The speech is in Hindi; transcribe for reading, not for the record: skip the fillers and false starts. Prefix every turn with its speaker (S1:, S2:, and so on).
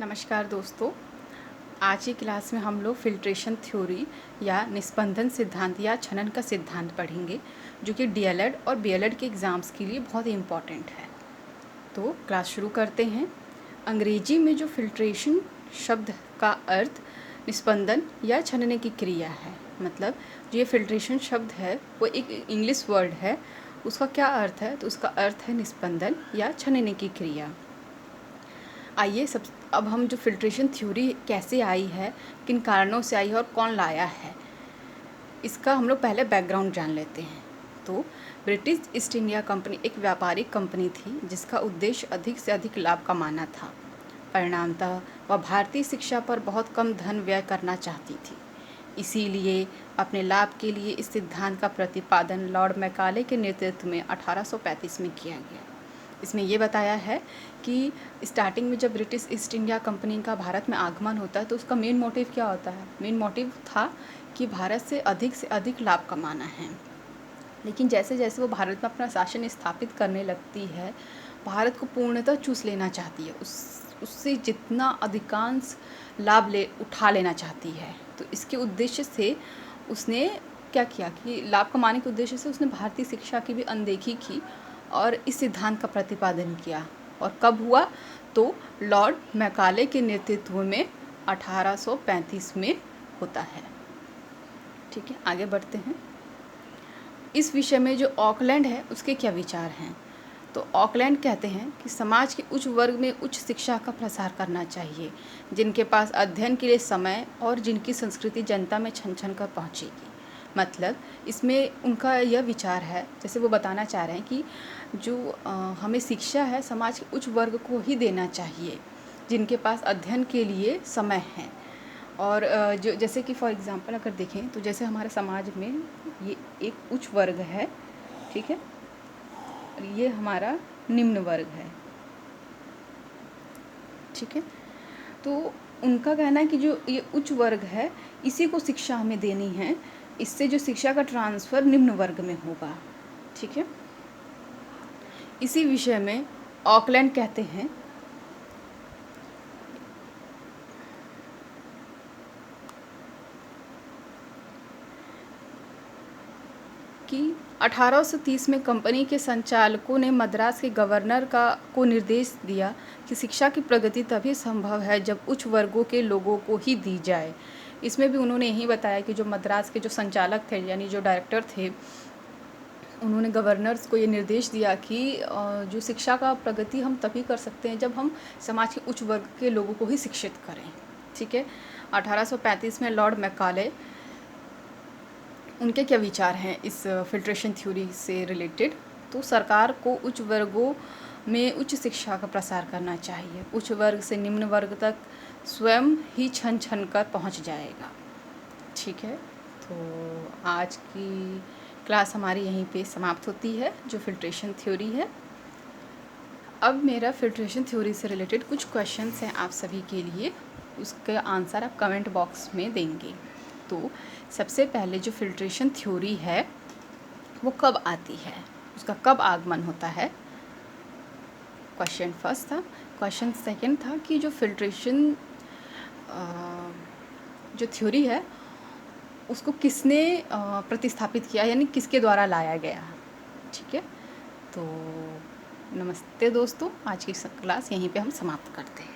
S1: नमस्कार दोस्तों। आज की क्लास में हम लोग फिल्ट्रेशन थ्योरी या निस्पंदन सिद्धांत या छनन का सिद्धांत पढ़ेंगे, जो कि डीएलएड और बीएलएड के एग्ज़ाम्स के लिए बहुत ही इम्पॉर्टेंट है। तो क्लास शुरू करते हैं। अंग्रेजी में जो फिल्ट्रेशन शब्द का अर्थ निस्पंदन या छनने की क्रिया है। मतलब जो ये फिल्ट्रेशन शब्द है वो एक इंग्लिश वर्ड है। उसका क्या अर्थ है? तो उसका अर्थ है निस्पंदन या छनने की क्रिया। आइए अब हम जो फिल्ट्रेशन थ्योरी कैसे आई है, किन कारणों से आई है और कौन लाया है, इसका हम लोग पहले बैकग्राउंड जान लेते हैं। तो ब्रिटिश ईस्ट इंडिया कंपनी एक व्यापारिक कंपनी थी जिसका उद्देश्य अधिक से अधिक लाभ कमाना था। परिणामतः वह भारतीय शिक्षा पर बहुत कम धन व्यय करना चाहती थी। इसीलिए अपने लाभ के लिए इस सिद्धांत का प्रतिपादन लॉर्ड मैकाले के नेतृत्व में 1835 में किया गया। इसमें ये बताया है कि स्टार्टिंग में जब ब्रिटिश ईस्ट इंडिया कंपनी का भारत में आगमन होता है तो उसका मेन मोटिव क्या होता है? मेन मोटिव था कि भारत से अधिक लाभ कमाना है। लेकिन जैसे जैसे वो भारत में अपना शासन स्थापित करने लगती है, भारत को पूर्णतः चूस लेना चाहती है, उससे जितना अधिकांश लाभ उठा लेना चाहती है। तो इसके उद्देश्य से उसने क्या किया कि लाभ कमाने के उद्देश्य से उसने भारतीय शिक्षा की भी अनदेखी की और इस सिद्धांत का प्रतिपादन किया। और कब हुआ? तो लॉर्ड मैकाले के नेतृत्व में 1835 में होता है। ठीक है, आगे बढ़ते हैं। इस विषय में जो ऑकलैंड है उसके क्या विचार हैं? तो ऑकलैंड कहते हैं कि समाज के उच्च वर्ग में उच्च शिक्षा का प्रसार करना चाहिए, जिनके पास अध्ययन के लिए समय और जिनकी संस्कृति जनता में छन छन कर पहुँचेगी। मतलब इसमें उनका यह विचार है, जैसे वो बताना चाह रहे हैं कि जो हमें शिक्षा है समाज के उच्च वर्ग को ही देना चाहिए, जिनके पास अध्ययन के लिए समय है। और जो जैसे कि फॉर एग्ज़ाम्पल अगर देखें तो जैसे हमारे समाज में ये एक उच्च वर्ग है, ठीक है, और ये हमारा निम्न वर्ग है, ठीक है। तो उनका कहना है कि जो ये उच्च वर्ग है इसी को शिक्षा हमें देनी है, इससे जो शिक्षा का ट्रांसफ़र निम्न वर्ग में होगा, ठीक है। इसी विषय में ऑकलैंड कहते हैं कि 1830 में कंपनी के संचालकों ने मद्रास के गवर्नर को निर्देश दिया कि शिक्षा की प्रगति तभी संभव है जब उच्च वर्गों के लोगों को ही दी जाए। इसमें भी उन्होंने यही बताया कि जो मद्रास के जो संचालक थे यानी जो डायरेक्टर थे, उन्होंने गवर्नर्स को ये निर्देश दिया कि जो शिक्षा का प्रगति हम तभी कर सकते हैं जब हम समाज के उच्च वर्ग के लोगों को ही शिक्षित करें, ठीक है। 1835 में लॉर्ड मैकाले, उनके क्या विचार हैं इस फिल्ट्रेशन थ्योरी से रिलेटेड? तो सरकार को उच्च वर्गों में उच्च शिक्षा का प्रसार करना चाहिए, उच्च वर्ग से निम्न वर्ग तक स्वयं ही छन छन कर पहुँच जाएगा, ठीक है। तो आज की क्लास हमारी यहीं पे समाप्त होती है, जो फिल्ट्रेशन थ्योरी है। अब मेरा फिल्ट्रेशन थ्योरी से रिलेटेड कुछ क्वेश्चंस हैं आप सभी के लिए, उसके आंसर आप कमेंट बॉक्स में देंगे। तो सबसे पहले जो फिल्ट्रेशन थ्योरी है वो कब आती है, उसका कब आगमन होता है? क्वेश्चन फर्स्ट था। क्वेश्चन सेकंड था कि जो फिल्ट्रेशन जो थ्योरी है उसको किसने प्रतिस्थापित किया, यानी किसके द्वारा लाया गया, ठीक है। तो नमस्ते दोस्तों, आज की क्लास यहीं पे हम समाप्त करते हैं।